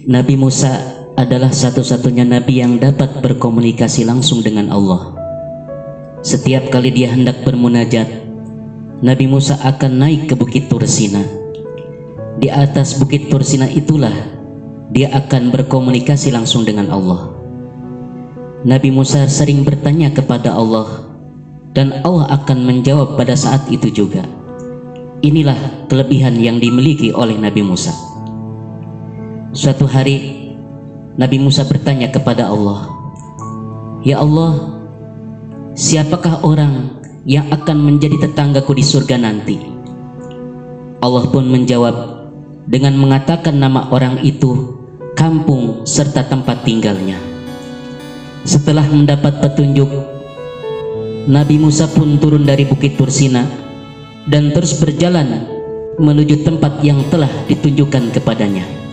Nabi Musa adalah satu-satunya nabi yang dapat berkomunikasi langsung dengan Allah. Setiap kali dia hendak bermunajat, Nabi Musa akan naik ke Bukit Tursina. Di atas Bukit Tursina itulah dia akan berkomunikasi langsung dengan Allah. Nabi Musa sering bertanya kepada Allah, dan Allah akan menjawab pada saat itu juga. Inilah kelebihan yang dimiliki oleh Nabi Musa. Suatu hari Nabi Musa bertanya kepada Allah, "Ya Allah, siapakah orang yang akan menjadi tetanggaku di surga nanti?" Allah pun menjawab dengan mengatakan nama orang itu, kampung serta tempat tinggalnya. Setelah mendapat petunjuk, Nabi Musa pun turun dari Bukit Tursina dan terus berjalan menuju tempat yang telah ditunjukkan kepadanya.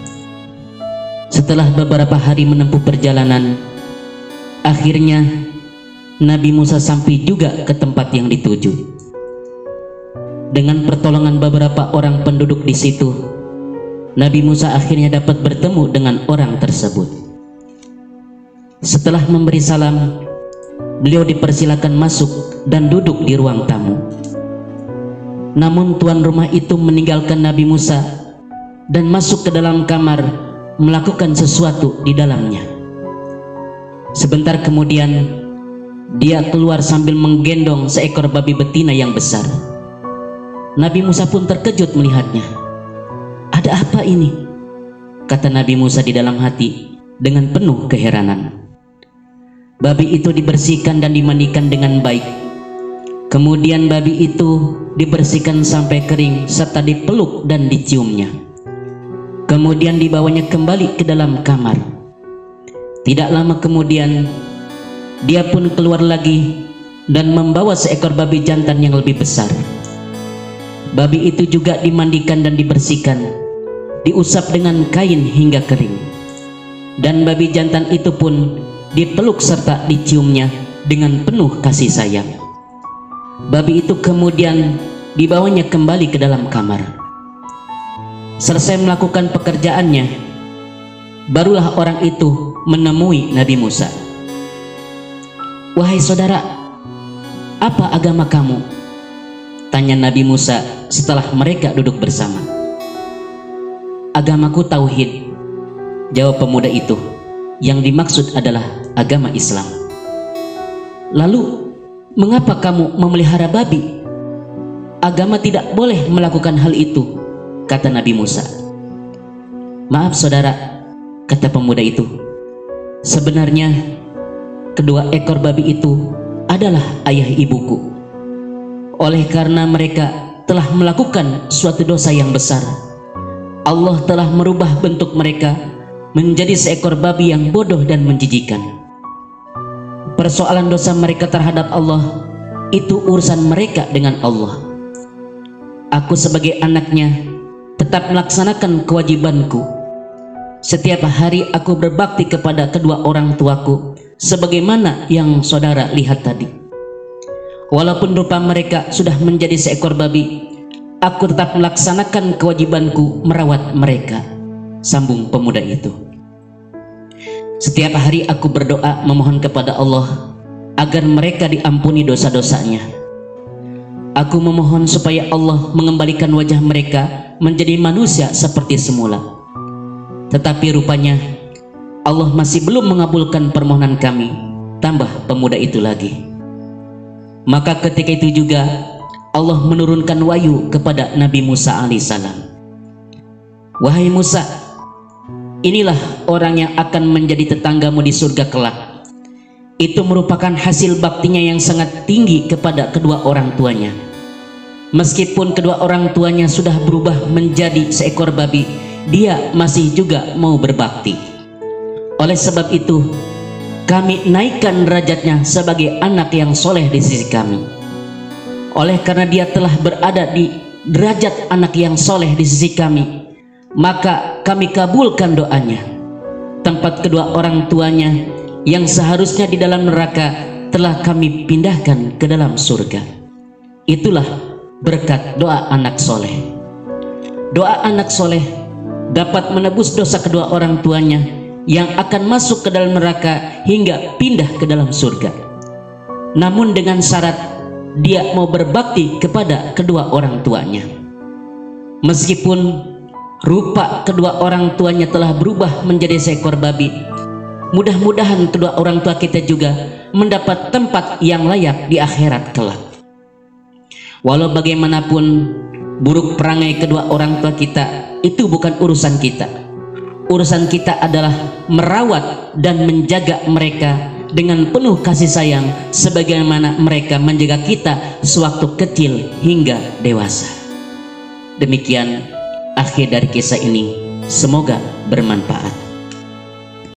Setelah beberapa hari menempuh perjalanan, akhirnya Nabi Musa sampai juga ke tempat yang dituju. Dengan pertolongan beberapa orang penduduk di situ, Nabi Musa akhirnya dapat bertemu dengan orang tersebut. Setelah memberi salam, beliau dipersilakan masuk dan duduk di ruang tamu. Namun tuan rumah itu meninggalkan Nabi Musa dan masuk ke dalam kamar melakukan sesuatu di dalamnya. Sebentar kemudian dia keluar sambil menggendong seekor babi betina yang besar. Nabi Musa pun terkejut melihatnya. "Ada apa ini?" kata Nabi Musa di dalam hati dengan penuh keheranan. Babi itu dibersihkan dan dimandikan dengan baik. Kemudian babi itu dibersihkan sampai kering serta dipeluk dan diciumnya. Kemudian dibawanya kembali ke dalam kamar. Tidak lama kemudian dia pun keluar lagi dan membawa seekor babi jantan yang lebih besar. Babi itu juga dimandikan dan dibersihkan, diusap dengan kain hingga kering. Dan babi jantan itu pun dipeluk serta diciumnya dengan penuh kasih sayang. Babi itu kemudian dibawanya kembali ke dalam kamar. Selesai melakukan pekerjaannya, barulah orang itu menemui Nabi Musa. "Wahai saudara, apa agama kamu?" tanya Nabi Musa setelah mereka duduk bersama. "Agamaku tauhid," jawab pemuda itu. Yang dimaksud adalah agama Islam. "Lalu mengapa kamu memelihara babi? Agama tidak boleh melakukan hal itu," kata Nabi Musa. "Maaf saudara," kata pemuda itu, "sebenarnya kedua ekor babi itu adalah ayah ibuku. Oleh karena mereka telah melakukan suatu dosa yang besar, Allah telah merubah bentuk mereka menjadi seekor babi yang bodoh dan menjijikan. Persoalan dosa mereka terhadap Allah itu urusan mereka dengan Allah. Aku sebagai anaknya tetap melaksanakan kewajibanku. Setiap hari aku berbakti kepada kedua orang tuaku sebagaimana yang saudara lihat tadi. Walaupun rupa mereka sudah menjadi seekor babi, aku tetap melaksanakan kewajibanku merawat mereka," sambung pemuda itu. "Setiap hari aku berdoa memohon kepada Allah agar mereka diampuni dosa-dosanya. Aku memohon supaya Allah mengembalikan wajah mereka menjadi manusia seperti semula. Tetapi rupanya Allah masih belum mengabulkan permohonan kami," tambah pemuda itu lagi. Maka ketika itu juga Allah menurunkan wahyu kepada Nabi Musa alaihissalam. "Wahai Musa, inilah orang yang akan menjadi tetanggamu di surga kelak. Itu merupakan hasil baktinya yang sangat tinggi kepada kedua orang tuanya. Meskipun kedua orang tuanya sudah berubah menjadi seekor babi, dia masih juga mau berbakti. Oleh sebab itu, kami naikkan derajatnya sebagai anak yang soleh di sisi kami. Oleh karena dia telah berada di derajat anak yang soleh di sisi kami, maka kami kabulkan doanya. Tempat kedua orang tuanya yang seharusnya di dalam neraka telah kami pindahkan ke dalam surga. Itulah berkat doa anak soleh. Doa anak soleh dapat menebus dosa kedua orang tuanya yang akan masuk ke dalam neraka hingga pindah ke dalam surga. Namun dengan syarat dia mau berbakti kepada kedua orang tuanya. Meskipun rupa kedua orang tuanya telah berubah menjadi seekor babi, mudah-mudahan kedua orang tua kita juga mendapat tempat yang layak di akhirat kelak. Walau bagaimanapun buruk perangai kedua orang tua kita, itu bukan urusan kita. Urusan kita adalah merawat dan menjaga mereka dengan penuh kasih sayang sebagaimana mereka menjaga kita sewaktu kecil hingga dewasa. Demikian akhir dari kisah ini, semoga bermanfaat.